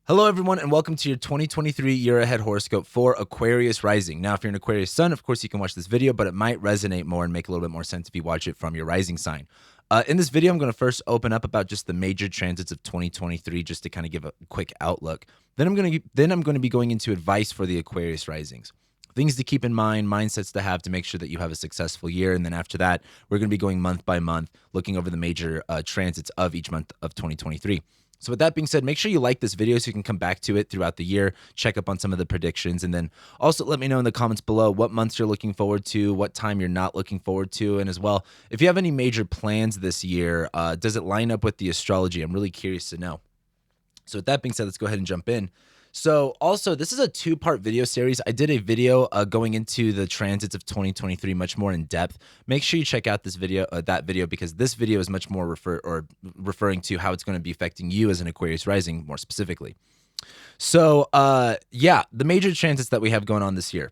Hello, everyone, and welcome to your 2023 year ahead horoscope for Aquarius rising. Now, if you're an Aquarius sun, of course, you can watch this video, but it might resonate more and make a little bit more sense if you watch it from your rising sign. In this video, I'm going to first open up about just the major transits of 2023, just to kind of give a quick outlook. Then I'm going to be going into advice for the Aquarius risings. Things to keep in mind, mindsets to have to make sure that you have a successful year. And then after that, we're going to be going month by month, looking over the major transits of each month of 2023. So with that being said, make sure you like this video so you can come back to it throughout the year, check up on some of the predictions, and then also let me know in the comments below what months you're looking forward to, what time you're not looking forward to, and as well, if you have any major plans this year, does it line up with the astrology? I'm really curious to know. So with that being said, let's go ahead and jump in. So also, this is a two-part video series. I did a video going into the transits of 2023 much more in depth. Make sure you check out this video, that video, because this video is much more referring to how it's going to be affecting you as an Aquarius rising more specifically. So yeah, the major transits that we have going on this year.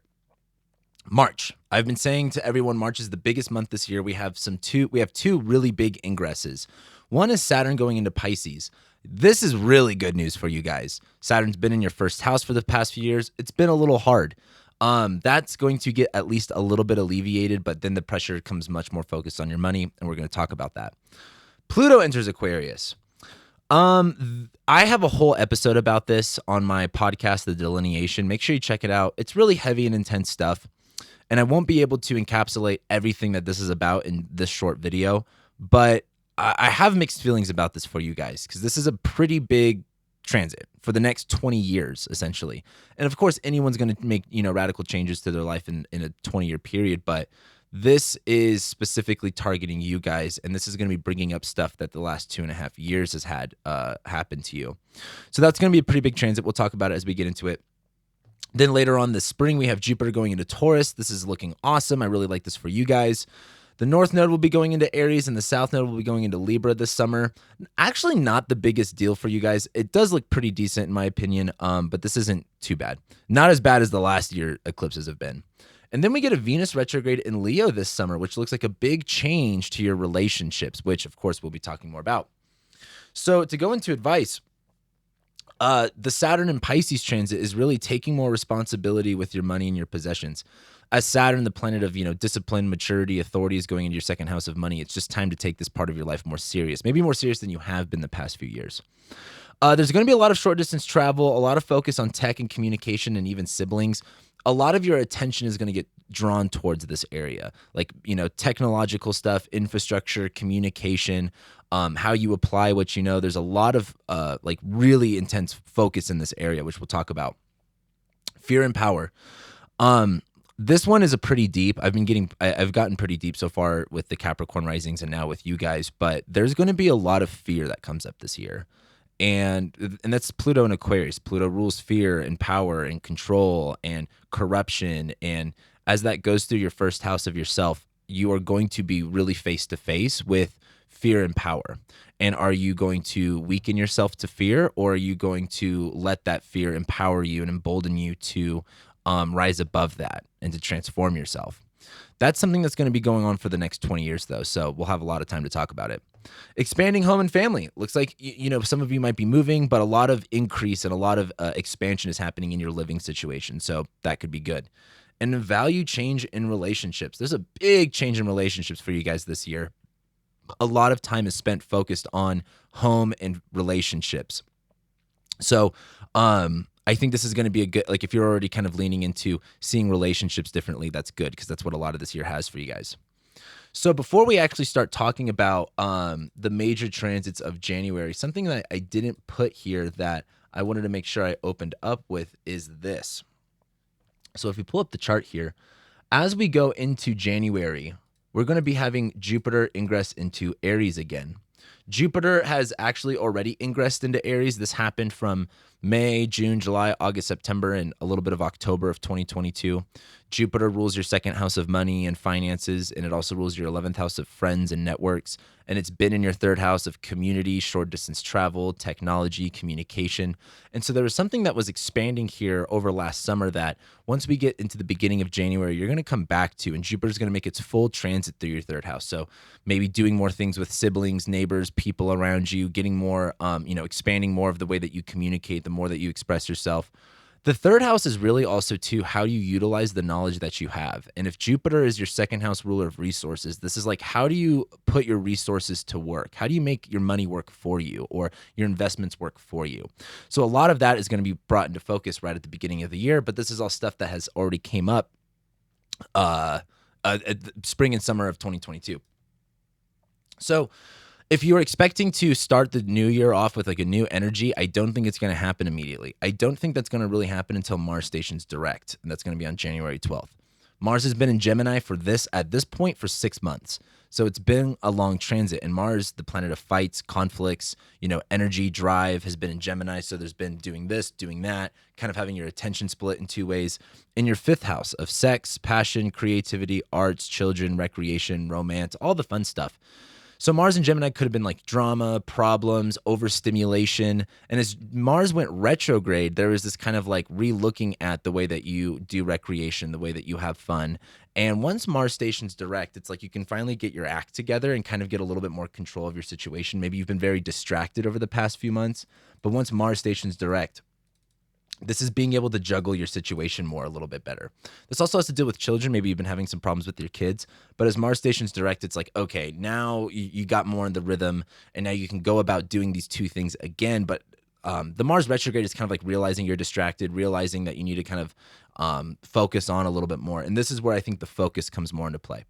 March. I've been saying to everyone, March is the biggest month this year. We have two really big ingresses. One is Saturn going into Pisces. This is really good news for you guys. Saturn's been in your first house for the past few years. It's been a little hard. That's going to get at least a little bit alleviated, but then the pressure comes much more focused on your money, and we're going to talk about that. Pluto enters Aquarius. I have a whole episode about this on my podcast, The Delineation. Make sure you check it out. It's really heavy and intense stuff, and I won't be able to encapsulate everything that this is about in this short video, but I have mixed feelings about this for you guys because this is a pretty big transit for the next 20 years, essentially. And of course, anyone's going to make, radical changes to their life in a 20-year period, but this is specifically targeting you guys, and this is going to be bringing up stuff that the last 2.5 years has had happen to you. So that's going to be a pretty big transit. We'll talk about it as we get into it. Then later on this spring, we have Jupiter going into Taurus. This is looking awesome. I really like this for you guys. The North Node will be going into Aries, and the South Node will be going into Libra this summer. Actually, not the biggest deal for you guys. It does look pretty decent, in my opinion, but this isn't too bad. Not as bad as the last year eclipses have been. And then we get a Venus retrograde in Leo this summer, which looks like a big change to your relationships, which, of course, we'll be talking more about. So to go into advice, the Saturn and Pisces transit is really taking more responsibility with your money and your possessions. As Saturn, the planet of, discipline, maturity, authority, is going into your second house of money, it's just time to take this part of your life more serious, maybe more serious than you have been the past few years. There's going to be a lot of short distance travel, a lot of focus on tech and communication and even siblings. A lot of your attention is going to get drawn towards this area, like, technological stuff, infrastructure, communication, how you apply what you know. There's a lot of really intense focus in this area, which we'll talk about. Fear and power. This one is a pretty deep. I've gotten pretty deep so far with the Capricorn risings and now with you guys, but there's going to be a lot of fear that comes up this year. And that's Pluto in Aquarius. Pluto rules fear and power and control and corruption. And as that goes through your first house of yourself, you are going to be really face to face with fear and power. And are you going to weaken yourself to fear, or are you going to let that fear empower you and embolden you to rise above that and to transform yourself? That's something that's going to be going on for the next 20 years, though, so we'll have a lot of time to talk about it. Expanding home and family. Looks like, some of you might be moving, but a lot of increase and a lot of expansion is happening in your living situation, so that could be good. And a value change in relationships. There's a big change in relationships for you guys this year. A lot of time is spent focused on home and relationships. So, I think this is going to be a good, if you're already kind of leaning into seeing relationships differently, that's good, because that's what a lot of this year has for you guys. So before we actually start talking about the major transits of January, something that I didn't put here that I wanted to make sure I opened up with is this. So if we pull up the chart here, as we go into January, we're going to be having Jupiter ingress into Aries again. Jupiter has actually already ingressed into Aries. This happened from May, June, July, August, September, and a little bit of October of 2022. Jupiter rules your second house of money and finances, and it also rules your 11th house of friends and networks. And it's been in your third house of community, short distance travel, technology, communication. And so there was something that was expanding here over last summer that once we get into the beginning of January, you're going to come back to, and Jupiter's going to make its full transit through your third house. So maybe doing more things with siblings, neighbors, people around you, getting more, expanding more of the way that you communicate, the more that you express yourself. The third house is really also too how you utilize the knowledge that you have. And if Jupiter is your second house ruler of resources, this is like, how do you put your resources to work? How do you make your money work for you or your investments work for you? So a lot of that is going to be brought into focus right at the beginning of the year, but this is all stuff that has already came up spring and summer of 2022. So if you're expecting to start the new year off with like a new energy, I don't think it's going to happen immediately. I don't think that's going to really happen until Mars stations direct, and that's going to be on January 12th. Mars has been in Gemini at this point for 6 months. So it's been a long transit, and Mars, the planet of fights, conflicts, energy, drive, has been in Gemini. So there's been doing this, doing that, kind of having your attention split in two ways. In your fifth house of sex, passion, creativity, arts, children, recreation, romance, all the fun stuff. So Mars in Gemini could have been like drama, problems, overstimulation. And as Mars went retrograde, there was this kind of like re-looking at the way that you do recreation, the way that you have fun. And once Mars stations direct, it's like you can finally get your act together and kind of get a little bit more control of your situation. Maybe you've been very distracted over the past few months, but once Mars stations direct, this is being able to juggle your situation more a little bit better. This also has to do with children. Maybe you've been having some problems with your kids, but as Mars stations direct, it's like, okay, now you got more in the rhythm and now you can go about doing these two things again. But the Mars retrograde is kind of like realizing you're distracted, realizing that you need to kind of focus on a little bit more. And this is where I think the focus comes more into play.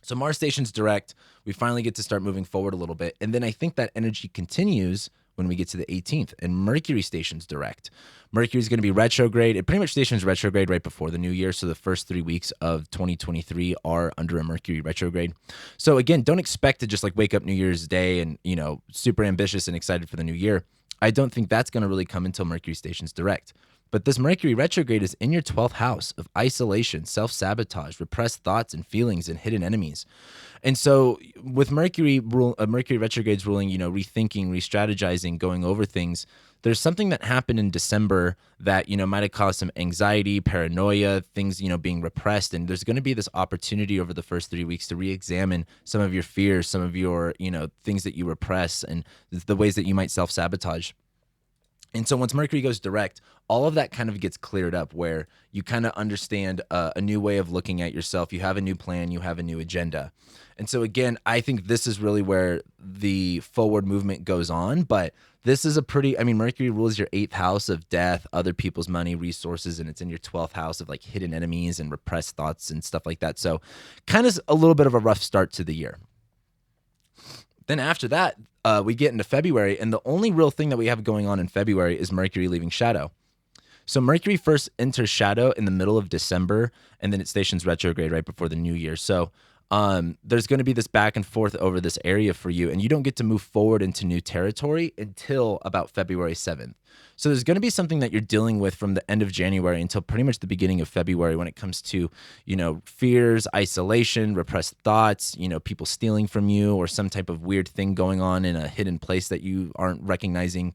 So Mars stations direct, we finally get to start moving forward a little bit. And then I think that energy continues when we get to the 18th and Mercury stations direct. Mercury is going to be retrograde. It pretty much stations retrograde right before the new year. So the first 3 weeks of 2023 are under a Mercury retrograde. So again, don't expect to just like wake up New Year's Day and, super ambitious and excited for the new year. I don't think that's going to really come until Mercury stations direct. But this Mercury retrograde is in your 12th house of isolation, self-sabotage, repressed thoughts and feelings, and hidden enemies. And so with Mercury retrograde's ruling, rethinking, re-strategizing, going over things, there's something that happened in December that, might have caused some anxiety, paranoia, things, being repressed. And there's going to be this opportunity over the first 3 weeks to re-examine some of your fears, some of your, things that you repress and the ways that you might self-sabotage. And so once Mercury goes direct, all of that kind of gets cleared up where you kind of understand a new way of looking at yourself. You have a new plan, you have a new agenda. And so again, I think this is really where the forward movement goes on. But this is Mercury rules your 8th house of death, other people's money, resources, and it's in your 12th house of like hidden enemies and repressed thoughts and stuff like that. So kind of a little bit of a rough start to the year. Then after that, we get into February, and the only real thing that we have going on in February is Mercury leaving shadow. So Mercury first enters shadow in the middle of December, and then it stations retrograde right before the new year. So there's going to be this back and forth over this area for you, and you don't get to move forward into new territory until about February 7th. So there's going to be something that you're dealing with from the end of January until pretty much the beginning of February when it comes to, fears, isolation, repressed thoughts, people stealing from you or some type of weird thing going on in a hidden place that you aren't recognizing.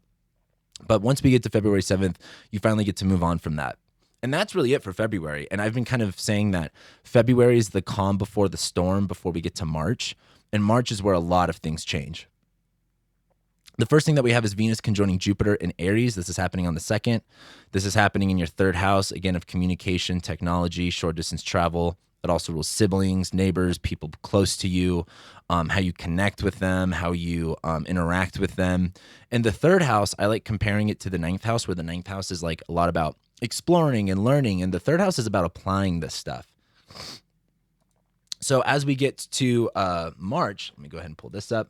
But once we get to February 7th, you finally get to move on from that. And that's really it for February. And I've been kind of saying that February is the calm before the storm before we get to March. And March is where a lot of things change. The first thing that we have is Venus conjoining Jupiter in Aries. This is happening on the 2nd. This is happening in your 3rd house, again, of communication, technology, short distance travel. It also rules siblings, neighbors, people close to you, how you connect with them, how you interact with them. And the 3rd house, I like comparing it to the 9th house, where the 9th house is like a lot about exploring and learning. And the 3rd house is about applying this stuff. So as we get to March, let me go ahead and pull this up.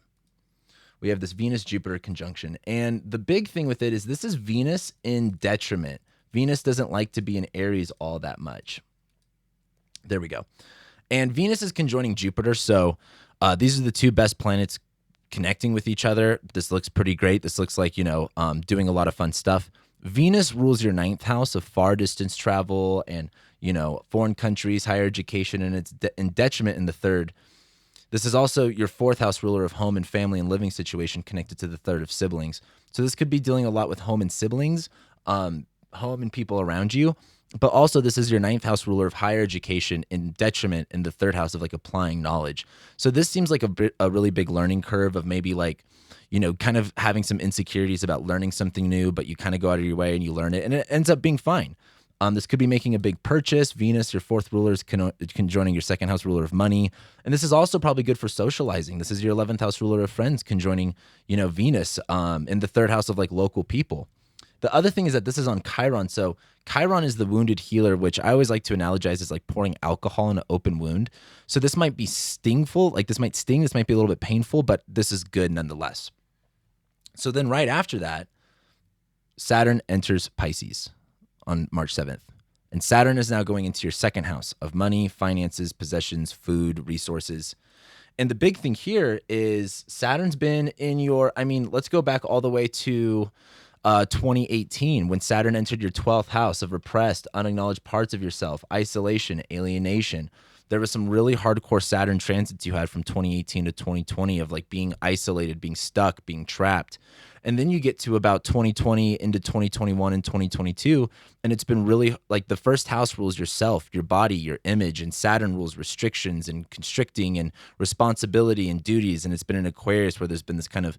We have this Venus-Jupiter conjunction. And the big thing with it is this is Venus in detriment. Venus doesn't like to be in Aries all that much. There we go. And Venus is conjoining Jupiter. So these are the two best planets connecting with each other. This looks pretty great. This looks like, doing a lot of fun stuff. Venus rules your 9th house of far distance travel and, foreign countries, higher education, and it's in detriment in the 3rd. This is also your 4th house ruler of home and family and living situation connected to the 3rd of siblings. So this could be dealing a lot with home and siblings, home and people around you. But also this is your 9th house ruler of higher education in detriment in the 3rd house of like applying knowledge. So this seems like a really big learning curve of maybe like, kind of having some insecurities about learning something new, but you kind of go out of your way and you learn it and it ends up being fine. This could be making a big purchase. Venus, your fourth ruler, is conjoining your second house ruler of money. And this is also probably good for socializing. This is your 11th house ruler of friends conjoining, Venus in the third house of like local people. The other thing is that this is on Chiron. So Chiron is the wounded healer, which I always like to analogize as like pouring alcohol in an open wound. So this might be stingful, like this might sting, this might be a little bit painful, but this is good nonetheless. So then right after that, Saturn enters Pisces on March 7th. And Saturn is now going into your second house of money, finances, possessions, food, resources. And the big thing here is Saturn's been in your, let's go back all the way to 2018 when Saturn entered your 12th house of repressed, unacknowledged parts of yourself, isolation, alienation. There was some really hardcore Saturn transits you had from 2018 to 2020 of like being isolated, being stuck, being trapped. And then you get to about 2020 into 2021 and 2022. And it's been really like the first house rules yourself, your body, your image, and Saturn rules restrictions and constricting and responsibility and duties. And it's been in Aquarius where there's been this kind of,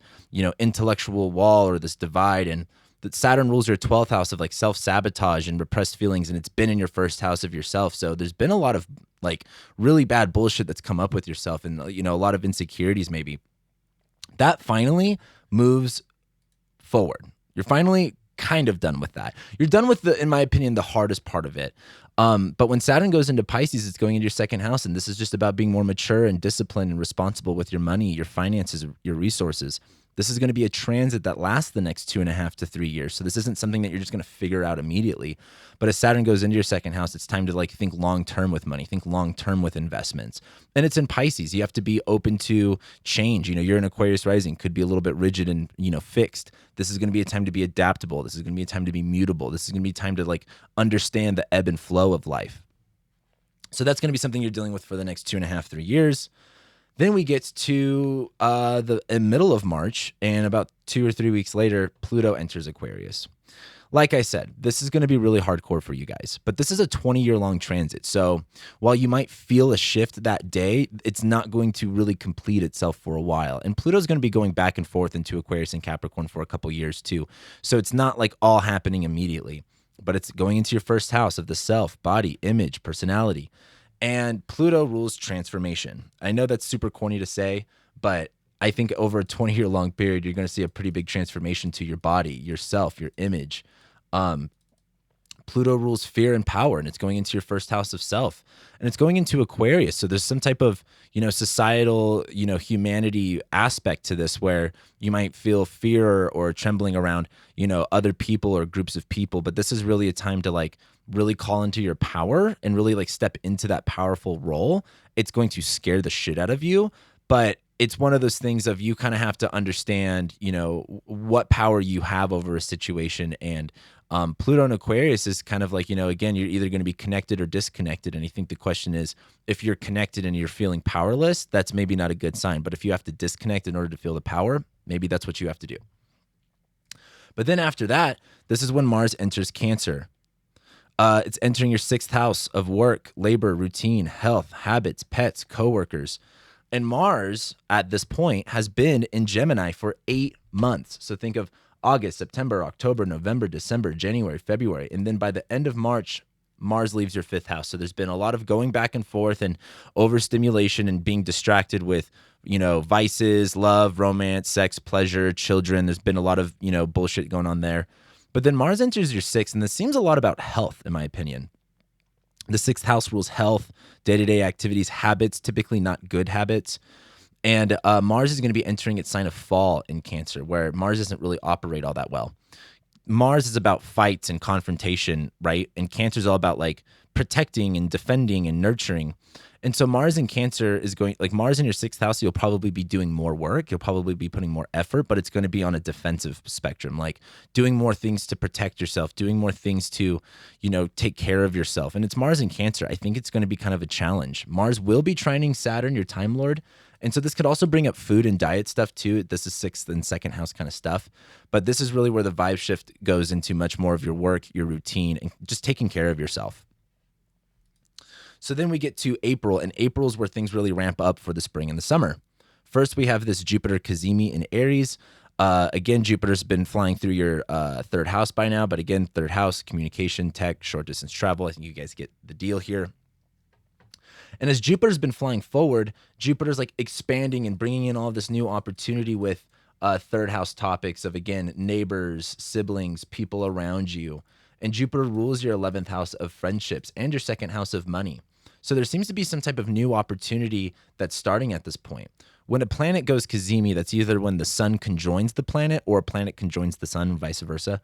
intellectual wall or this divide. And that Saturn rules your 12th house of like self-sabotage and repressed feelings. And it's been in your first house of yourself. So there's been a lot of like really bad bullshit that's come up with yourself and, a lot of insecurities maybe. That finally moves forward. You're finally kind of done with that. You're done with in my opinion, the hardest part of it. But when Saturn goes into Pisces, it's going into your second house. And this is just about being more mature and disciplined and responsible with your money, your finances, your resources. This is going to be a transit that lasts the next 2.5 to 3 years. So this isn't something that you're just going to figure out immediately. But as Saturn goes into your second house, it's time to like think long-term with money, think long-term with investments. And it's in Pisces. You have to be open to change. You're in Aquarius rising, could be a little bit rigid and, fixed. This is going to be a time to be adaptable. This is going to be a time to be mutable. This is going to be time to like understand the ebb and flow of life. So that's going to be something you're dealing with for the next 2.5, 3 years. Then we get to the middle of March, and about 2 or 3 weeks later, Pluto enters Aquarius. Like I said, this is going to be really hardcore for you guys, but this is a 20-year-long transit. So while you might feel a shift that day, it's not going to really complete itself for a while. And Pluto's going to be going back and forth into Aquarius and Capricorn for a couple years too. So it's not like all happening immediately, but it's going into your first house of the self, body, image, personality. And Pluto rules transformation. I know that's super corny to say, but I think over a 20-year-long period, you're going to see a pretty big transformation to your body, yourself, your image. Pluto rules fear and power, and it's going into your first house of self. And it's going into Aquarius. So there's some type of, societal, humanity aspect to this where you might feel fear or trembling around, other people or groups of people. But this is really a time to like really call into your power and really like step into that powerful role. It's going to scare the shit out of you, but it's one of those things of you kind of have to understand, what power you have over a situation. And Pluto and Aquarius is kind of like, again, you're either going to be connected or disconnected. And I think the question is, if you're connected and you're feeling powerless, that's maybe not a good sign. But if you have to disconnect in order to feel the power, maybe that's what you have to do. But then after that, this is when Mars enters Cancer. It's entering your sixth house of work, labor, routine, health, habits, pets, coworkers. And Mars, at this point, has been in Gemini for 8 months. So think of August, September, October, November, December, January, February. And then by the end of March, Mars leaves your fifth house. So there's been a lot of going back and forth and overstimulation and being distracted with, vices, love, romance, sex, pleasure, children. There's been a lot of, bullshit going on there. But then Mars enters your sixth, and this seems a lot about health, in my opinion. The sixth house rules health, day-to-day activities, habits, typically not good habits. And Mars is going to be entering its sign of fall in Cancer, where Mars doesn't really operate all that well. Mars is about fights and confrontation, right? And Cancer is all about like protecting and defending and nurturing. And so Mars in Cancer is going, like Mars in your sixth house, you'll probably be doing more work. You'll probably be putting more effort, but it's going to be on a defensive spectrum, like doing more things to protect yourself, doing more things to, take care of yourself. And it's Mars in Cancer. I think it's going to be kind of a challenge. Mars will be trining Saturn, your time lord. And so this could also bring up food and diet stuff too. This is sixth and second house kind of stuff. But this is really where the vibe shift goes into much more of your work, your routine, and just taking care of yourself. So then we get to April, and April is where things really ramp up for the spring and the summer. First, we have this Jupiter Cazimi in Aries. Again, Jupiter's been flying through your third house by now, but again, third house, communication, tech, short distance travel. I think you guys get the deal here. And as Jupiter's been flying forward, Jupiter's like expanding and bringing in all this new opportunity with third house topics of, again, neighbors, siblings, people around you. And Jupiter rules your 11th house of friendships and your second house of money. So there seems to be some type of new opportunity that's starting at this point. When a planet goes Kazemi, that's either when the sun conjoins the planet or a planet conjoins the sun, vice versa.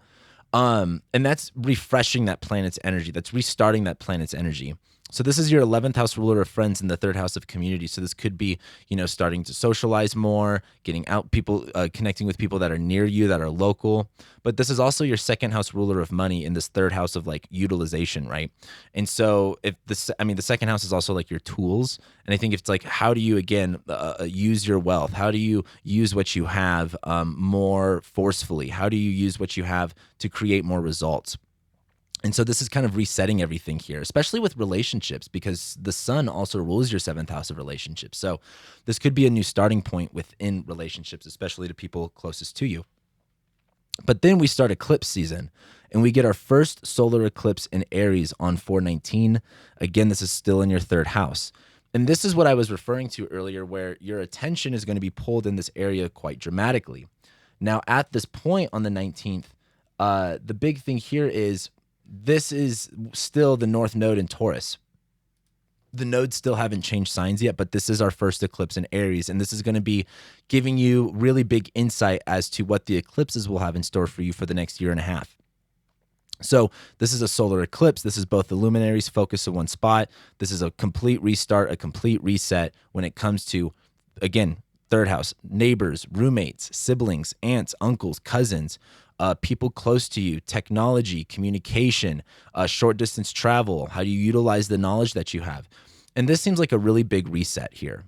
And that's refreshing that planet's energy. That's restarting that planet's energy. So this is your 11th house ruler of friends in the third house of community. So this could be, starting to socialize more, getting out, people, connecting with people that are near you, that are local. But this is also your second house ruler of money in this third house of like utilization, right? And so the second house is also like your tools. And I think it's like, how do you, again, use your wealth? How do you use what you have more forcefully? How do you use what you have to create more results? And so this is kind of resetting everything here, especially with relationships, because the sun also rules your seventh house of relationships. So this could be a new starting point within relationships, especially to people closest to you. But then we start eclipse season, and we get our first solar eclipse in Aries on 4/19. Again, this is still in your third house. And this is what I was referring to earlier, where your attention is going to be pulled in this area quite dramatically. Now, at this point on the 19th, the big thing here is this is still the North Node in Taurus. The nodes still haven't changed signs yet, but this is our first eclipse in Aries. And this is going to be giving you really big insight as to what the eclipses will have in store for you for the next year and a half. So this is a solar eclipse. This is both the luminaries focus in one spot. This is a complete restart, a complete reset when it comes to, again, third house, neighbors, roommates, siblings, aunts, uncles, cousins, people close to you, technology, communication, short distance travel. How do you utilize the knowledge that you have? And this seems like a really big reset here.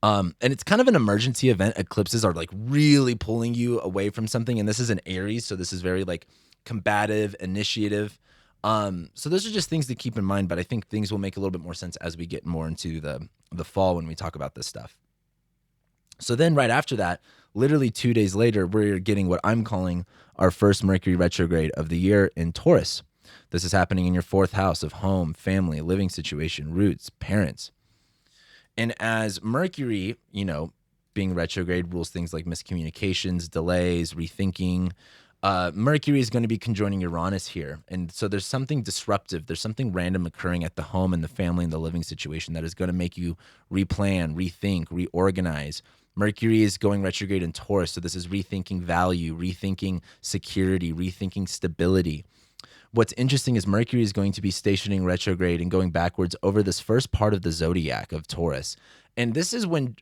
And it's kind of an emergency event. Eclipses are like really pulling you away from something. And this is an Aries, so this is very like combative, initiative. So those are just things to keep in mind, but I think things will make a little bit more sense as we get more into the fall when we talk about this stuff. So then right after that, literally 2 days later, we're getting what I'm calling our first Mercury retrograde of the year in Taurus. This is happening in your fourth house of home, family, living situation, roots, parents. And as Mercury, being retrograde rules things like miscommunications, delays, rethinking, Mercury is going to be conjoining Uranus here. And so there's something disruptive. There's something random occurring at the home and the family and the living situation that is going to make you replan, rethink, reorganize. Mercury is going retrograde in Taurus. So this is rethinking value, rethinking security, rethinking stability. What's interesting is Mercury is going to be stationing retrograde and going backwards over this first part of the zodiac of Taurus. And this is when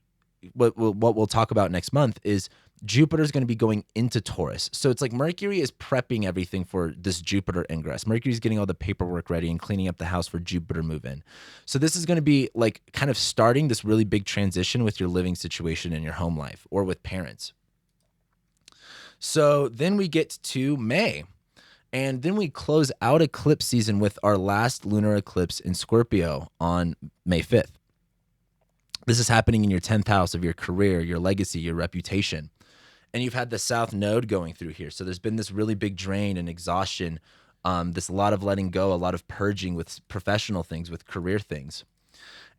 what we'll talk about next month is Jupiter is going to be going into Taurus. So it's like Mercury is prepping everything for this Jupiter ingress. Mercury is getting all the paperwork ready and cleaning up the house for Jupiter move in. So this is going to be like kind of starting this really big transition with your living situation in your home life or with parents. So then we get to May. And then we close out eclipse season with our last lunar eclipse in Scorpio on May 5th. This is happening in your 10th house of your career, your legacy, your reputation. And you've had the South Node going through here. So there's been this really big drain and exhaustion, this a lot of letting go, a lot of purging with professional things, with career things.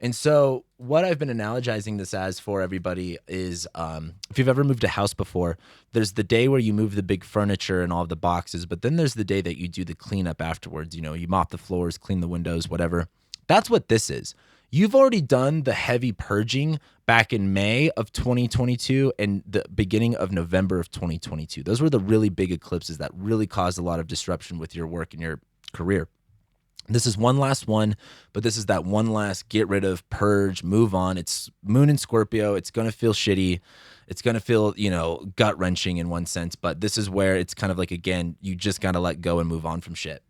And so what I've been analogizing this as for everybody is if you've ever moved a house before, there's the day where you move the big furniture and all of the boxes, but then there's the day that you do the cleanup afterwards. You mop the floors, clean the windows, whatever. That's what this is. You've already done the heavy purging back in May of 2022 and the beginning of November of 2022. Those were the really big eclipses that really caused a lot of disruption with your work and your career. This is one last one, but this is that one last get rid of, purge, move on. It's Moon in Scorpio. It's going to feel shitty. It's going to feel, gut wrenching in one sense, but this is where it's kind of like, again, you just got to let go and move on from shit.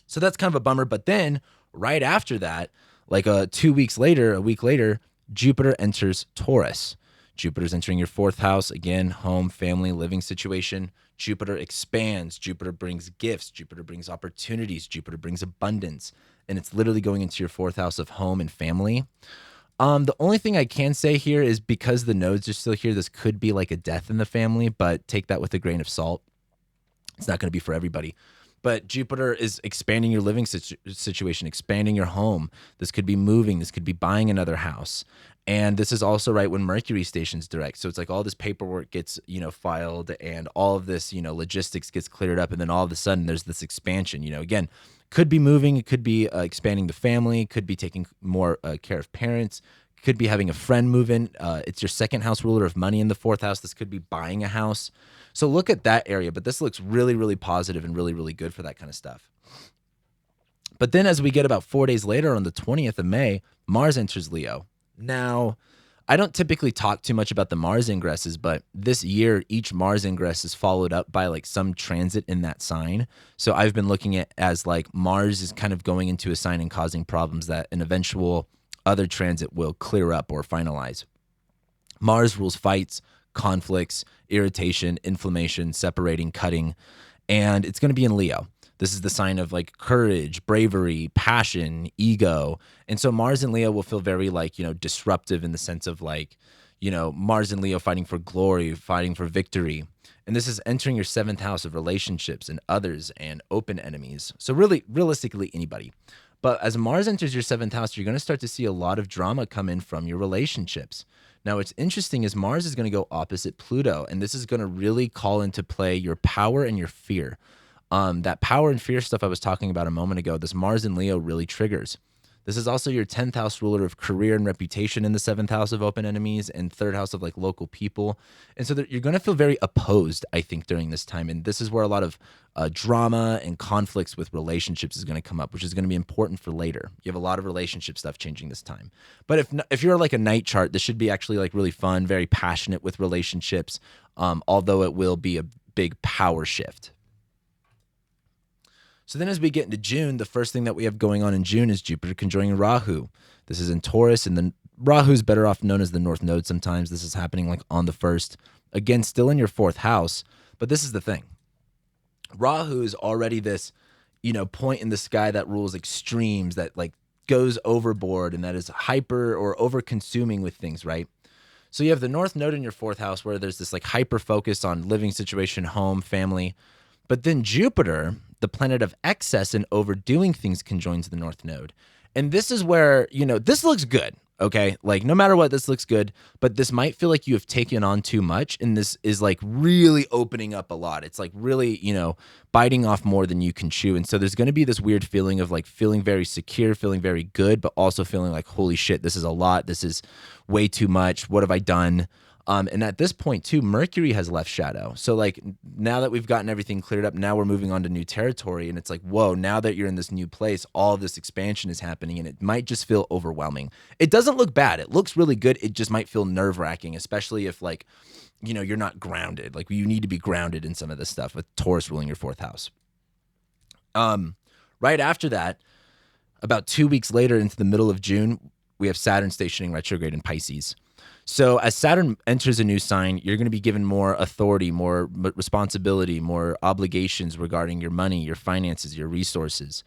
So that's kind of a bummer. But then right after that, like a week later, Jupiter enters Taurus. Jupiter's entering your fourth house, again, home, family, living situation. Jupiter expands. Jupiter brings gifts. Jupiter brings opportunities. Jupiter brings abundance. And it's literally going into your fourth house of home and family. The only thing I can say here is because the nodes are still here, this could be like a death in the family, but take that with a grain of salt. It's not going to be for everybody. But Jupiter is expanding your living situation, expanding your home. This could be moving. This could be buying another house. And this is also right when Mercury stations direct. So it's like all this paperwork gets, filed, and all of this, logistics gets cleared up. And then all of a sudden there's this expansion, again, could be moving. It could be expanding the family, could be taking more care of parents, could be having a friend move in. It's your second house ruler of money in the fourth house. This could be buying a house. So look at that area, but this looks really, really positive and really, really good for that kind of stuff. But then as we get about 4 days later on the 20th of May, Mars enters Leo. Now, I don't typically talk too much about the Mars ingresses, but this year, each Mars ingress is followed up by like some transit in that sign. So I've been looking at as like Mars is kind of going into a sign and causing problems that an eventual other transit will clear up or finalize. Mars rules fights, conflicts, irritation, inflammation, separating, cutting, and it's going to be in Leo. This is the sign of like courage, bravery, passion, ego. And so Mars and Leo will feel very like, disruptive in the sense of like, Mars and Leo fighting for glory, fighting for victory. And this is entering your seventh house of relationships and others and open enemies. So really, realistically, anybody. But as Mars enters your seventh house, you're going to start to see a lot of drama come in from your relationships. Now, what's interesting is Mars is going to go opposite Pluto, and this is going to really call into play your power and your fear. That power and fear stuff I was talking about a moment ago, this Mars in Leo really triggers. This is also your 10th house ruler of career and reputation in the 7th house of open enemies and 3rd house of like local people. And so you're going to feel very opposed, I think, during this time. And this is where a lot of drama and conflicts with relationships is going to come up, which is going to be important for later. You have a lot of relationship stuff changing this time. But if you're like a night chart, this should be actually like really fun, very passionate with relationships, although it will be a big power shift. So then as we get into June, the first thing that we have going on in June is Jupiter conjoining Rahu. This is in Taurus, and then Rahu is better off known as the North Node sometimes. This is happening like on the 1st. Again, still in your 4th house, but this is the thing. Rahu is already this, point in the sky that rules extremes, that like goes overboard and that is hyper or over consuming with things, right? So you have the North Node in your 4th house where there's this like hyper focus on living situation, home, family. But then Jupiter, the planet of excess and overdoing things, conjoins the North Node. And this is where, this looks good, okay? Like no matter what, this looks good, but this might feel like you have taken on too much, and this is like really opening up a lot. It's like really, biting off more than you can chew. And so there's going to be this weird feeling of like feeling very secure, feeling very good, but also feeling like, holy shit, this is a lot. This is way too much. What have I done? And at this point too, Mercury has left shadow. So like now that we've gotten everything cleared up, now we're moving on to new territory. And it's like, whoa, now that you're in this new place, all of this expansion is happening, and it might just feel overwhelming. It doesn't look bad. It looks really good. It just might feel nerve wracking, especially if like, you're not grounded. Like you need to be grounded in some of this stuff with Taurus ruling your 4th house. Right after that, about 2 weeks later into the middle of June, we have Saturn stationing retrograde in Pisces. So as Saturn enters a new sign, you're going to be given more authority, more responsibility, more obligations regarding your money, your finances, your resources,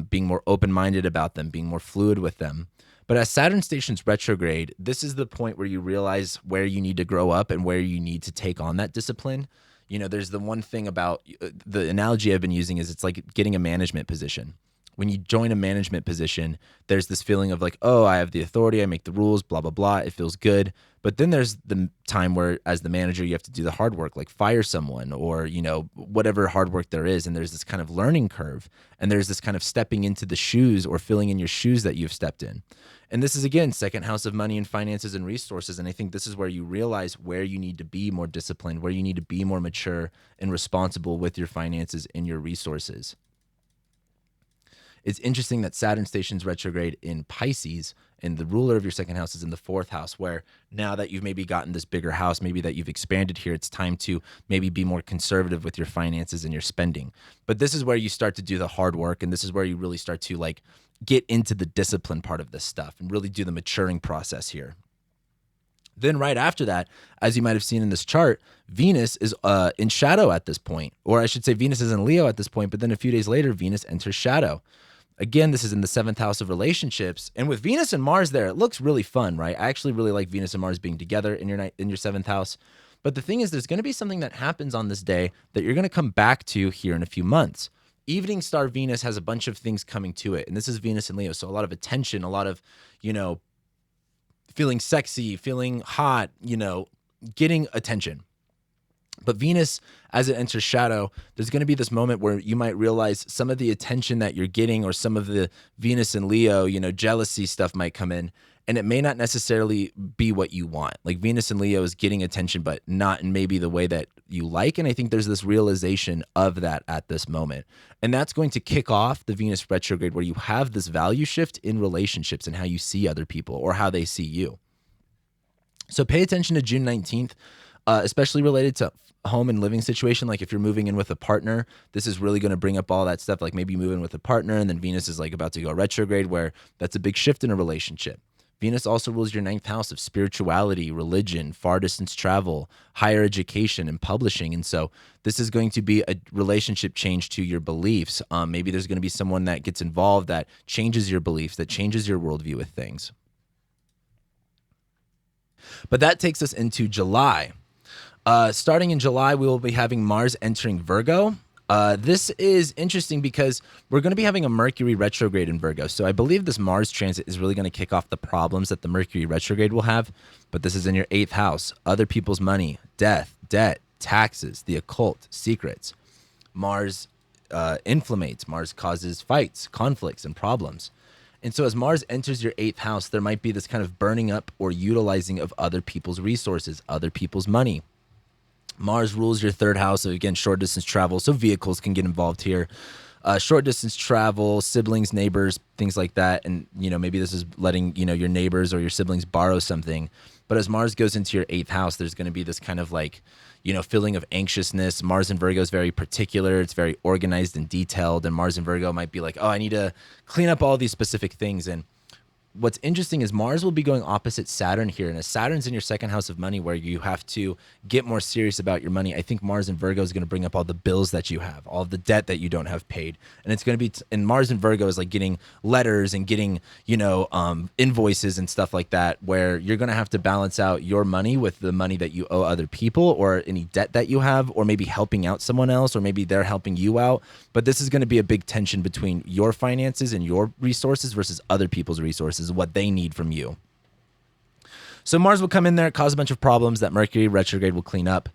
being more open-minded about them, being more fluid with them. But as Saturn stations retrograde, this is the point where you realize where you need to grow up and where you need to take on that discipline. There's the one thing about the analogy I've been using is it's like getting a management position. When you join a management position, there's this feeling of like, oh, I have the authority, I make the rules, blah, blah, blah. It feels good. But then there's the time where as the manager, you have to do the hard work, like fire someone or, whatever hard work there is. And there's this kind of learning curve. And there's this kind of stepping into the shoes or filling in your shoes that you've stepped in. And this is, again, 2nd house of money and finances and resources. And I think this is where you realize where you need to be more disciplined, where you need to be more mature and responsible with your finances and your resources. It's interesting that Saturn stations retrograde in Pisces, and the ruler of your 2nd house is in the 4th house, where now that you've maybe gotten this bigger house, maybe that you've expanded here, it's time to maybe be more conservative with your finances and your spending. But this is where you start to do the hard work, and this is where you really start to like get into the discipline part of this stuff and really do the maturing process here. Then right after that, as you might have seen in this chart, Venus is in shadow at this point, or I should say Venus is in Leo at this point, but then a few days later, Venus enters shadow. Again, this is in the 7th house of relationships. And with Venus and Mars there, it looks really fun, right? I actually really like Venus and Mars being together in your 7th house. But the thing is, there's going to be something that happens on this day that you're going to come back to here in a few months. Evening star Venus has a bunch of things coming to it. And this is Venus and Leo. So a lot of attention, a lot of, feeling sexy, feeling hot, getting attention. But Venus, as it enters shadow, there's going to be this moment where you might realize some of the attention that you're getting, or some of the Venus and Leo, jealousy stuff might come in, and it may not necessarily be what you want. Like Venus and Leo is getting attention, but not in maybe the way that you like. And I think there's this realization of that at this moment. And that's going to kick off the Venus retrograde, where you have this value shift in relationships and how you see other people or how they see you. So pay attention to June 19th. Especially related to home and living situation. Like if you're moving in with a partner, this is really going to bring up all that stuff. Like maybe you move in with a partner and then Venus is like about to go retrograde, where that's a big shift in a relationship. Venus also rules your 9th house of spirituality, religion, far distance travel, higher education, and publishing. And so this is going to be a relationship change to your beliefs. Maybe there's going to be someone that gets involved that changes your beliefs, that changes your worldview with things. But that takes us into July. Starting in July, we will be having Mars entering Virgo. This is interesting because we're going to be having a Mercury retrograde in Virgo. So I believe this Mars transit is really going to kick off the problems that the Mercury retrograde will have. But this is in your 8th house: other people's money, death, debt, taxes, the occult, secrets. Mars inflammates. Mars causes fights, conflicts, and problems. And so as Mars enters your 8th house, there might be this kind of burning up or utilizing of other people's resources, other people's money. Mars rules your 3rd house, so again, short distance travel, so vehicles can get involved here. Short distance travel, siblings, neighbors, things like that. And, maybe this is letting, your neighbors or your siblings borrow something. But as Mars goes into your 8th house, there's going to be this kind of like, feeling of anxiousness. Mars in Virgo is very particular. It's very organized and detailed. And Mars in Virgo might be like, oh, I need to clean up all these specific things. And what's interesting is Mars will be going opposite Saturn here. And as Saturn's in your 2nd house of money, where you have to get more serious about your money, I think Mars in Virgo is going to bring up all the bills that you have, all of the debt that you don't have paid. And it's going to be, and Mars in Virgo is like getting letters and getting, invoices and stuff like that, where you're going to have to balance out your money with the money that you owe other people, or any debt that you have, or maybe helping out someone else, or maybe they're helping you out. But this is going to be a big tension between your finances and your resources versus other people's resources, what they need from you. So Mars will come in there, cause a bunch of problems that Mercury retrograde will clean up.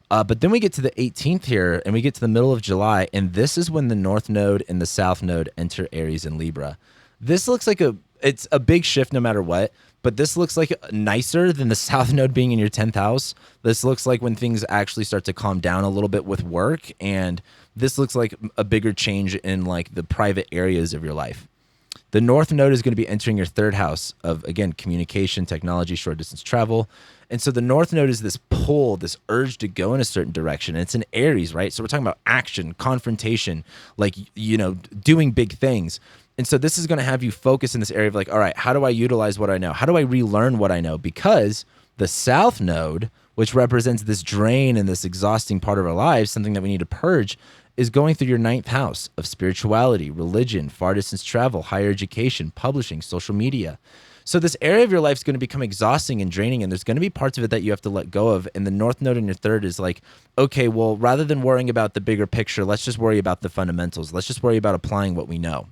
But then we get to the 18th here, and we get to the middle of July, and this is when the North Node and the South Node enter Aries and Libra. This looks like it's a big shift no matter what, but this looks like nicer than the South Node being in your 10th house. This looks like when things actually start to calm down a little bit with work, and this looks like a bigger change in like the private areas of your life. The North Node is going to be entering your 3rd house of, again, communication, technology, short distance travel. And so the North Node is this pull, this urge to go in a certain direction. And it's in Aries, right? So we're talking about action, confrontation, like, doing big things. And so this is going to have you focus in this area of like, all right, how do I utilize what I know? How do I relearn what I know? Because the South Node, which represents this drain and this exhausting part of our lives, something that we need to purge, is going through your 9th house of spirituality, religion, far distance travel, higher education, publishing, social media. So this area of your life is going to become exhausting and draining, and there's going to be parts of it that you have to let go of. And the North Node in your 3rd is like, okay, well, rather than worrying about the bigger picture, let's just worry about the fundamentals. Let's just worry about applying what we know.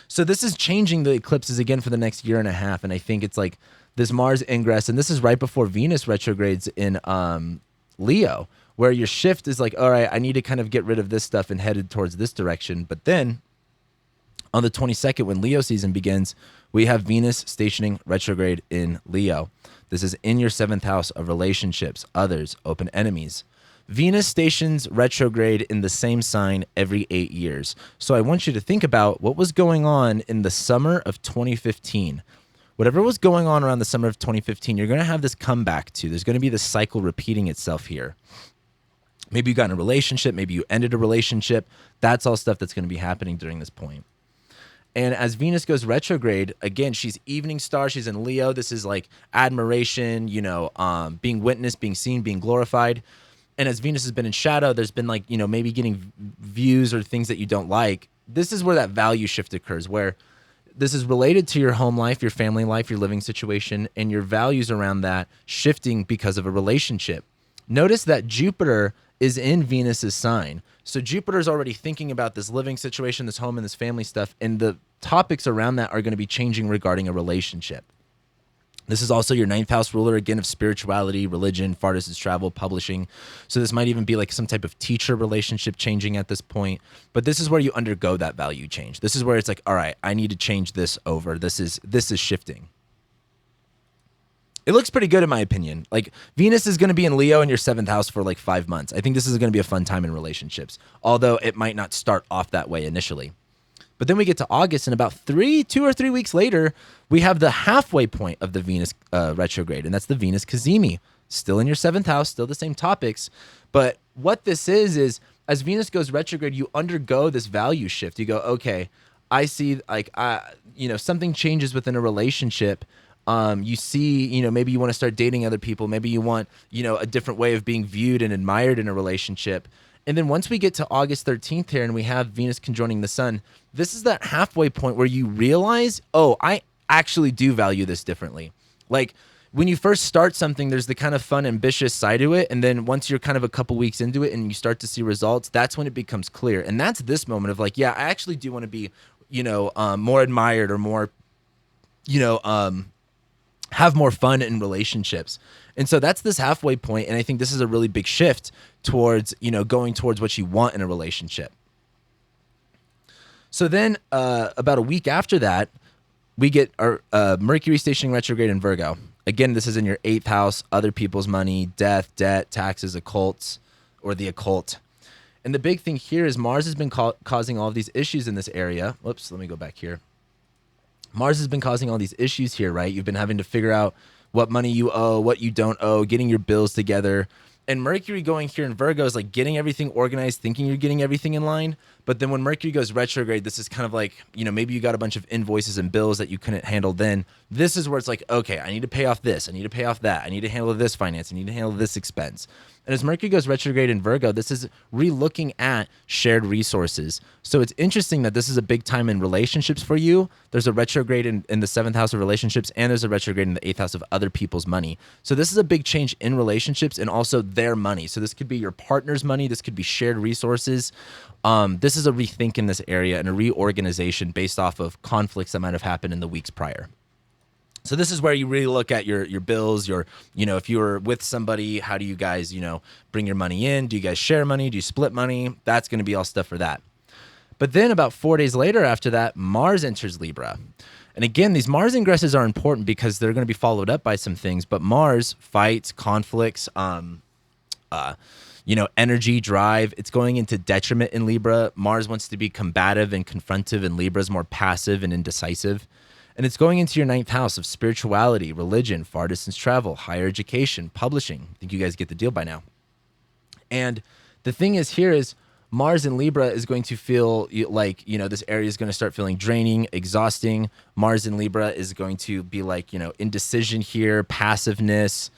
So this is changing the eclipses again for the next year and a half. And I think it's like this Mars ingress, and this is right before Venus retrogrades in Leo, where your shift is like, all right, I need to kind of get rid of this stuff and headed towards this direction. But then on the 22nd, when Leo season begins, we have Venus stationing retrograde in Leo. This is in your 7th house of relationships, others, open enemies. Venus stations retrograde in the same sign every 8 years. So I want you to think about what was going on in the summer of 2015. Whatever was going on around the summer of 2015, you're going to have this comeback to. There's going to be this cycle repeating itself here. Maybe you got in a relationship. Maybe you ended a relationship. That's all stuff that's going to be happening during this point. And as Venus goes retrograde, again, she's evening star. She's in Leo. This is like admiration, being witnessed, being seen, being glorified. And as Venus has been in shadow, there's been like, maybe getting views or things that you don't like. this is where that value shift occurs, where this is related to your home life, your family life, your living situation, and your values around that shifting because of a relationship. Notice that Jupiter is in Venus's sign. So Jupiter is already thinking about this living situation, this home and this family stuff, and the topics around that are going to be changing regarding a relationship. This is also your ninth house ruler, again, of spirituality, religion, far distance travel, publishing. So this might even be like some type of teacher relationship changing at this point. But this is where you undergo that value change. This is where it's like, all right, I need to change this over. This is shifting. It looks pretty good in my opinion. Like Venus is going to be in Leo in your 7th house for like 5 months. I think this is going to be a fun time in relationships, although it might not start off that way initially. But then we get to August, and about 2 or 3 weeks later, we have the halfway point of the Venus retrograde, and that's the Venus Cazimi. Still in your 7th house, still the same topics. But what this is as Venus goes retrograde, you undergo this value shift. You go, okay, I see like, something changes within a relationship. You see, maybe you want to start dating other people. Maybe you want, a different way of being viewed and admired in a relationship. And then once we get to August 13th here and we have Venus conjoining the sun, this is that halfway point where you realize, oh, I actually do value this differently. Like when you first start something, there's the kind of fun, ambitious side to it. And then once you're kind of a couple weeks into it and you start to see results, that's when it becomes clear. And that's this moment of like, yeah, I actually do want to be, more admired or more, have more fun in relationships. And so that's this halfway point. And I think this is a really big shift towards, going towards what you want in a relationship. So then about a week after that, we get our Mercury stationing retrograde in Virgo. Again, this is in your 8th house, other people's money, death, debt, taxes, occults, or the occult. And the big thing here is Mars has been causing all of these issues in this area. Whoops, let me go back here. Mars has been causing all these issues here, right? You've been having to figure out what money you owe, what you don't owe, getting your bills together. And Mercury going here in Virgo is like getting everything organized, thinking you're getting everything in line. But then when Mercury goes retrograde, this is kind of like, maybe you got a bunch of invoices and bills that you couldn't handle then. This is where it's like, okay, I need to pay off this. I need to pay off that. I need to handle this finance. I need to handle this expense. And as Mercury goes retrograde in Virgo, this is re-looking at shared resources. So it's interesting that this is a big time in relationships for you. There's a retrograde in the 7th house of relationships, and there's a retrograde in the 8th house of other people's money. So this is a big change in relationships and also their money. So this could be your partner's money. This could be shared resources. This is a rethink in this area and a reorganization based off of conflicts that might have happened in the weeks prior. So this is where you really look at your bills, if you were with somebody, how do you guys, bring your money in? Do you guys share money? Do you split money? That's going to be all stuff for that. But then about 4 days later after that, Mars enters Libra. And again, these Mars ingresses are important because they're going to be followed up by some things, but Mars fights, conflicts, energy, drive. It's going into detriment in Libra. Mars wants to be combative and confrontive, and Libra is more passive and indecisive. And it's going into your 9th house of spirituality, religion, far distance travel, higher education, publishing. I think you guys get the deal by now. And the thing is here is Mars in Libra is going to feel like, this area is going to start feeling draining, exhausting. Mars in Libra is going to be like, indecision here, passiveness.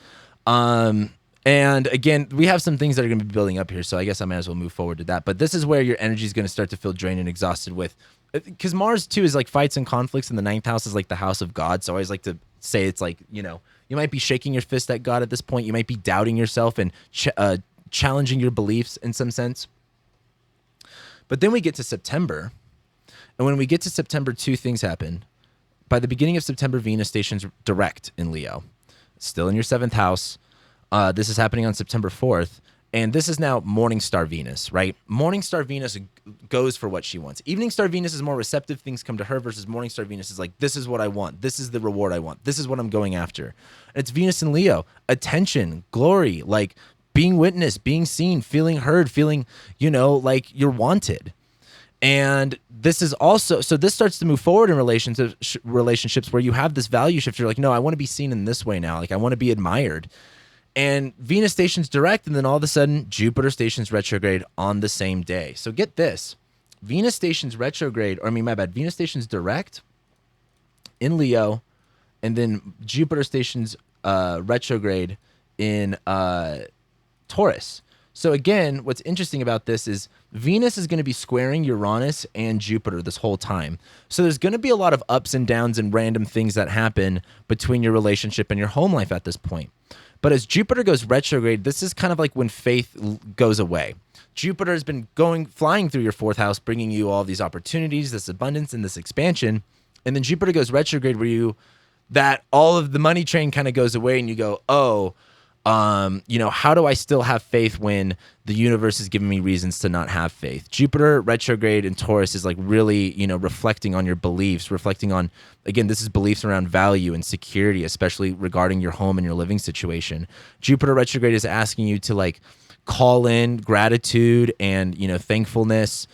And again, we have some things that are going to be building up here. So I guess I might as well move forward to that. But this is where your energy is going to start to feel drained and exhausted with, because Mars too is like fights and conflicts, and the 9th house is like the house of God. So I always like to say it's like, you might be shaking your fist at God at this point. You might be doubting yourself and challenging your beliefs in some sense. But then we get to September. And when we get to September, 2 things happen. By the beginning of September, Venus stations direct in Leo. Still in your 7th house. This is happening on September 4th. And this is now Morning Star Venus, right? Morning Star Venus goes for what she wants. Evening Star Venus is more receptive. Things come to her versus Morning Star Venus is like, this is what I want. This is the reward I want. This is what I'm going after. And it's Venus and Leo. Attention, glory, like being witnessed, being seen, feeling heard, feeling, like you're wanted. And this is also, so this starts to move forward in relationships where you have this value shift. You're like, no, I want to be seen in this way now. Like I want to be admired. And Venus stations direct, and then all of a sudden, Jupiter stations retrograde on the same day. So get this. Venus stations retrograde, Venus stations direct in Leo, and then Jupiter stations retrograde in Taurus. So again, what's interesting about this is Venus is going to be squaring Uranus and Jupiter this whole time. So there's going to be a lot of ups and downs and random things that happen between your relationship and your home life at this point. But as Jupiter goes retrograde, this is kind of like when faith goes away. Jupiter has been flying through your fourth house, bringing you all these opportunities, this abundance, and this expansion. And then Jupiter goes retrograde that all of the money train kind of goes away and you go, oh, how do I still have faith when the universe is giving me reasons to not have faith? Jupiter retrograde in Taurus is like really, reflecting on your beliefs, reflecting on, again, this is beliefs around value and security, especially regarding your home and your living situation. Jupiter retrograde is asking you to like call in gratitude and, thankfulness,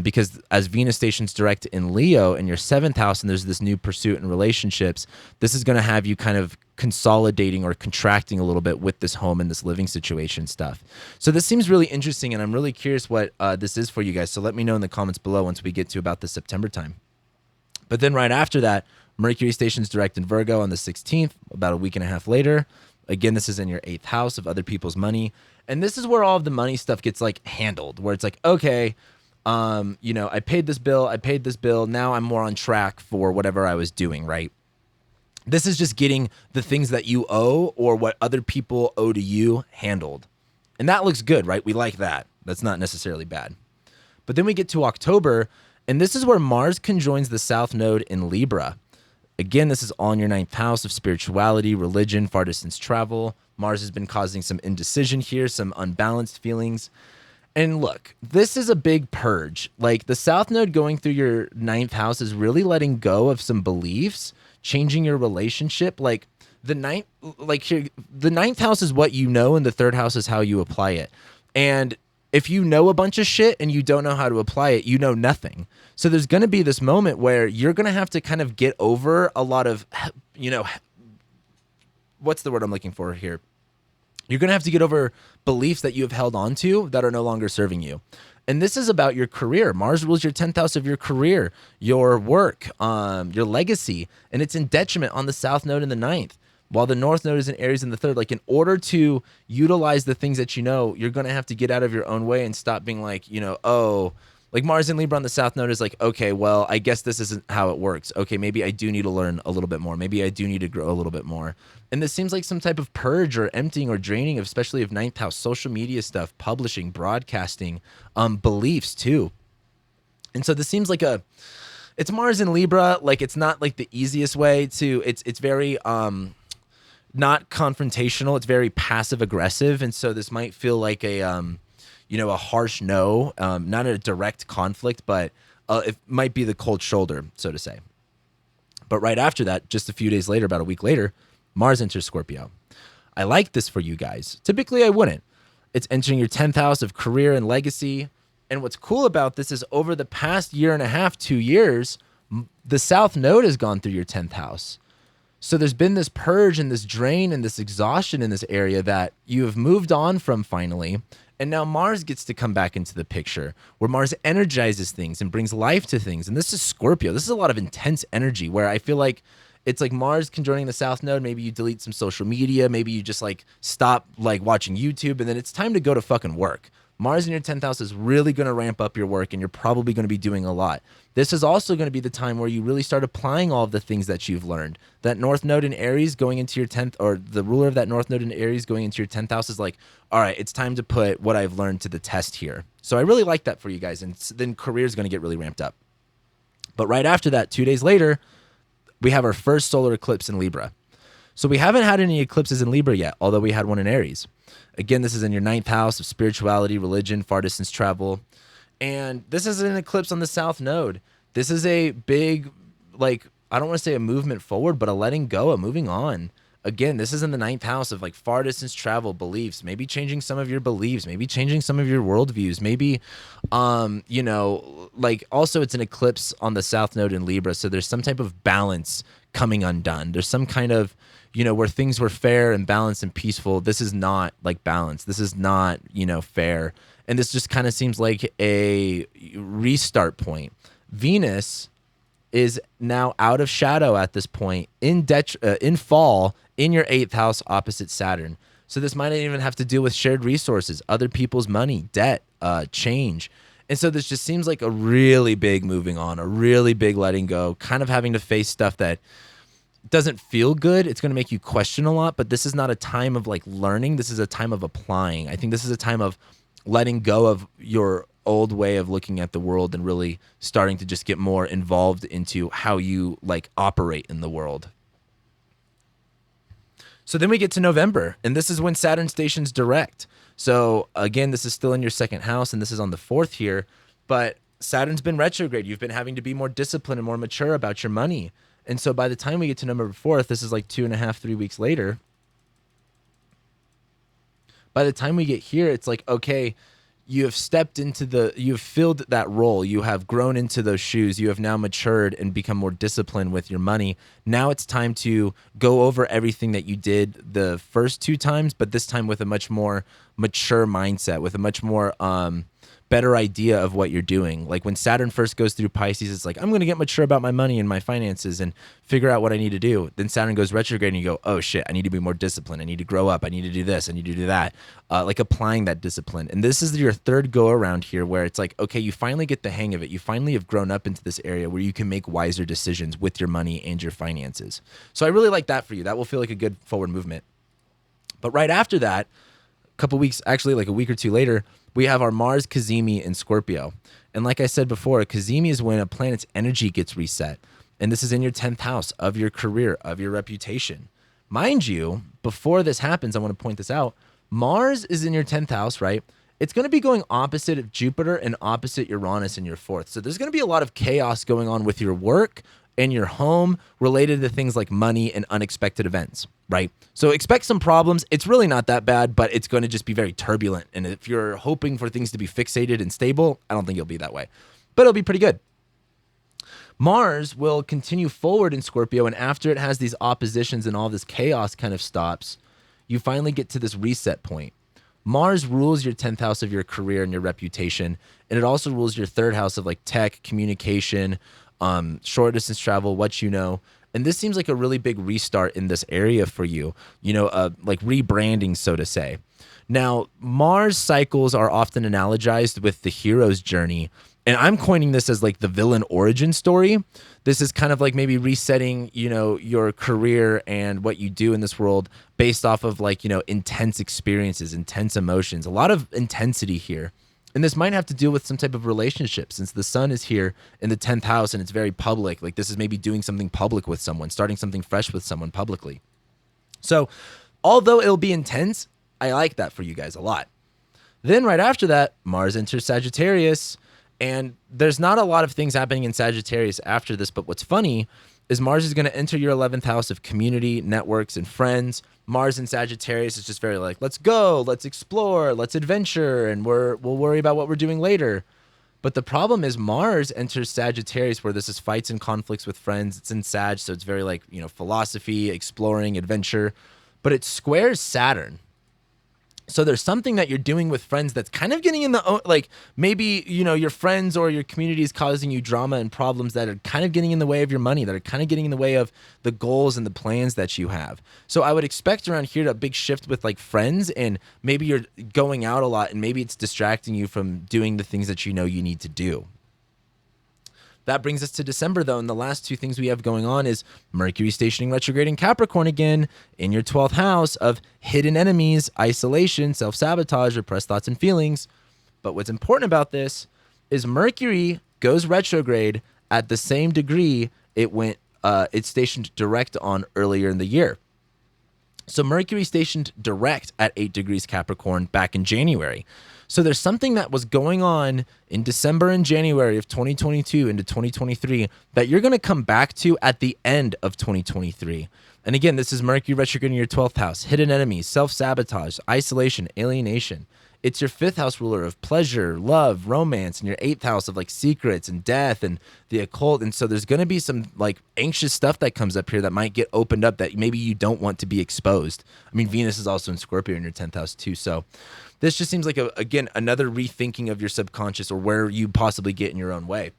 because as Venus stations direct in Leo in your seventh house, and there's this new pursuit in relationships, this is going to have you kind of consolidating or contracting a little bit with this home and this living situation stuff. So this seems really interesting, and I'm really curious what this is for you guys. So let me know in the comments below once we get to about the September time. But then right after that, Mercury stations direct in Virgo on the 16th, about a week and a half later. Again, this is in your 8th house of other people's money. And this is where all of the money stuff gets like handled, where it's like, okay, I paid this bill. Now I'm more on track for whatever I was doing, right? This is just getting the things that you owe or what other people owe to you handled. And that looks good, right? We like that. That's not necessarily bad. But then we get to October, and this is where Mars conjoins the South Node in Libra. Again, this is all in your 9th house of spirituality, religion, far distance travel. Mars has been causing some indecision here, some unbalanced feelings. And look, this is a big purge. Like the South Node going through your 9th house is really letting go of some beliefs, changing your relationship. Like the ninth house is what you know, and the 3rd house is how you apply it. And if you know a bunch of shit and you don't know how to apply it, you know nothing. So there's going to be this moment where you're going to have to kind of get over a lot of, what's the word I'm looking for here? You're going to have to get over beliefs that you have held on to that are no longer serving you. And this is about your career. Mars rules your 10th house of your career, your work, your legacy, and it's in detriment on the South Node in the 9th. While the North Node is in Aries in the 3rd, like in order to utilize the things that you know, you're going to have to get out of your own way and stop being like, like Mars in Libra on the South Node is like, okay, well, I guess this isn't how it works. Okay, maybe I do need to learn a little bit more. Maybe I do need to grow a little bit more. And this seems like some type of purge or emptying or draining, especially of 9th house, social media stuff, publishing, broadcasting, beliefs too. And so this seems like it's Mars in Libra. Like it's not like the easiest way to, it's very, not confrontational. It's very passive aggressive. And so this might feel like a harsh no, not a direct conflict, but it might be the cold shoulder, so to say. But right after that, just a few days later, about a week later, Mars enters Scorpio. I like this for you guys. Typically I wouldn't. It's entering your 10th house of career and legacy. And what's cool about this is over the past year and a half, 2 years, the South Node has gone through your 10th house. So there's been this purge and this drain and this exhaustion in this area that you have moved on from finally. And now Mars gets to come back into the picture where Mars energizes things and brings life to things. And this is Scorpio. This is a lot of intense energy where I feel like it's like Mars conjoining the South Node. Maybe you delete some social media. Maybe you just like stop like watching YouTube, and then it's time to go to fucking work. Mars in your 10th house is really going to ramp up your work, and you're probably going to be doing a lot. This is also going to be the time where you really start applying all of the things that you've learned. That North Node in Aries going into your 10th, or the ruler of that North Node in Aries going into your 10th house is like, all right, it's time to put what I've learned to the test here. So I really like that for you guys, and then career is going to get really ramped up. But right after that, 2 days later, we have our first solar eclipse in Libra. So we haven't had any eclipses in Libra yet, although we had one in Aries. Again, this is in your 9th house of spirituality, religion, far distance travel. And this is an eclipse on the South Node. This is a big, like, I don't want to say a movement forward, but a letting go, a moving on. Again, this is in the 9th house of like far distance travel, beliefs, maybe changing some of your beliefs, maybe changing some of your worldviews, maybe, like also it's an eclipse on the South Node in Libra. So there's some type of balance coming undone. There's some kind of, where things were fair and balanced and peaceful. This is not like balance. This is not, fair. And this just kind of seems like a restart point. Venus is now out of shadow at this point in fall in your 8th house opposite Saturn. So this might even have to deal with shared resources, other people's money, debt, change. And so this just seems like a really big moving on, a really big letting go, kind of having to face stuff that doesn't feel good. It's going to make you question a lot, but this is not a time of like learning. This is a time of applying. I think this is a time of letting go of your old way of looking at the world and really starting to just get more involved into how you like operate in the world. So then we get to November, and this is when Saturn stations direct. So again, this is still in your second house, and this is on the 4th here, but Saturn's been retrograde. You've been having to be more disciplined and more mature about your money. And so by the time we get to November 4th, this is like 2.5, 3 weeks later. By the time we get here, it's like, okay, you have stepped into you've filled that role. You have grown into those shoes. You have now matured and become more disciplined with your money. Now it's time to go over everything that you did the first 2 times, but this time with a much more mature mindset, with a much more better idea of what you're doing. Like when Saturn first goes through Pisces, it's like, I'm going to get mature about my money and my finances and figure out what I need to do. Then Saturn goes retrograde and you go, oh shit, I need to be more disciplined. I need to grow up. I need to do this. I need to do that. Like applying that discipline. And this is your 3rd go around here where it's like, okay, you finally get the hang of it. You finally have grown up into this area where you can make wiser decisions with your money and your finances. So I really like that for you. That will feel like a good forward movement. But right after that, a couple weeks, actually like a week or 2 later, we have our Mars Cazimi in Scorpio. And like I said before, Cazimi is when a planet's energy gets reset. And this is in your 10th house of your career, of your reputation. Mind you, before this happens, I want to point this out. Mars is in your 10th house, right? It's going to be going opposite of Jupiter and opposite Uranus in your 4th. So there's going to be a lot of chaos going on with your work and your home related to things like money and unexpected events, right? So expect some problems. It's really not that bad, but it's going to just be very turbulent. And if you're hoping for things to be fixated and stable, I don't think it'll be that way, but it'll be pretty good. Mars will continue forward in Scorpio, and after it has these oppositions and all this chaos kind of stops, you finally get to this reset point. Mars rules your 10th house of your career and your reputation, and it also rules your 3rd house of like tech, communication, short distance travel, what you know. And this seems like a really big restart in this area for you, like rebranding, so to say. Now, Mars cycles are often analogized with the hero's journey. And I'm coining this as like the villain origin story. This is kind of like maybe resetting, your career and what you do in this world based off of like, intense experiences, intense emotions, a lot of intensity here. And this might have to deal with some type of relationship since the sun is here in the 10th house and it's very public. Like this is maybe doing something public with someone, starting something fresh with someone publicly. So although it'll be intense, I like that for you guys a lot. Then right after that, Mars enters Sagittarius, and there's not a lot of things happening in Sagittarius after this, but what's funny is Mars is going to enter your 11th house of community, networks, and friends. Mars in Sagittarius is just very like, let's go, let's explore, let's adventure, and we'll worry about what we're doing later. But the problem is Mars enters Sagittarius where this is fights and conflicts with friends. It's in Sag, so it's very like, philosophy, exploring, adventure, but it squares Saturn. So there's something that you're doing with friends that's kind of getting in the, like maybe, your friends or your community is causing you drama and problems that are kind of getting in the way of your money, that are kind of getting in the way of the goals and the plans that you have. So I would expect around here a big shift with like friends, and maybe you're going out a lot and maybe it's distracting you from doing the things that you need to do. That brings us to December, though, and the last 2 things we have going on is Mercury stationing retrograde in Capricorn again in your 12th house of hidden enemies, isolation, self-sabotage, repressed thoughts and feelings. But what's important about this is Mercury goes retrograde at the same degree it stationed direct on earlier in the year. So Mercury stationed direct at 8 degrees Capricorn back in January. So there's something that was going on in December and January of 2022 into 2023 that you're going to come back to at the end of 2023. And again, this is Mercury retrograde in your 12th house, hidden enemies, self-sabotage, isolation, alienation. It's your 5th house ruler of pleasure, love, romance, and your 8th house of like secrets and death and the occult. And so there's going to be some like anxious stuff that comes up here that might get opened up that maybe you don't want to be exposed. I mean, Venus is also in Scorpio in your 10th house too. So this just seems like, again, another rethinking of your subconscious or where you possibly get in your own way.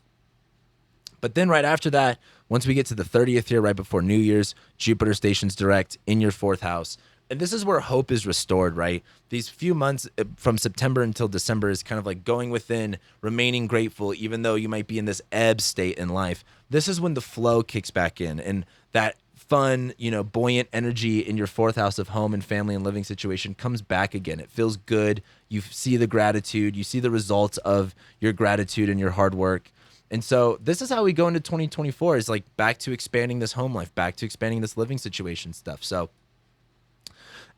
But then right after that, once we get to the 30th year, right before New Year's, Jupiter stations direct in your 4th house. And this is where hope is restored, right? These few months from September until December is kind of like going within, remaining grateful, even though you might be in this ebb state in life. This is when the flow kicks back in, and that fun, buoyant energy in your fourth house of home and family and living situation comes back again. It feels good. You see the gratitude, you see the results of your gratitude and your hard work. And so this is how we go into 2024, is like back to expanding this home life, back to expanding this living situation stuff. So,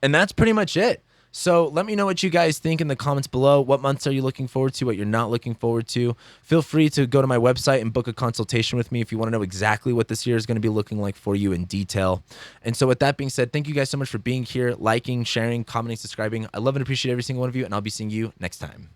and that's pretty much it. So let me know what you guys think in the comments below. What months are you looking forward to? What you're not looking forward to? Feel free to go to my website and book a consultation with me if you want to know exactly what this year is going to be looking like for you in detail. And so with that being said, thank you guys so much for being here, liking, sharing, commenting, subscribing. I love and appreciate every single one of you, and I'll be seeing you next time.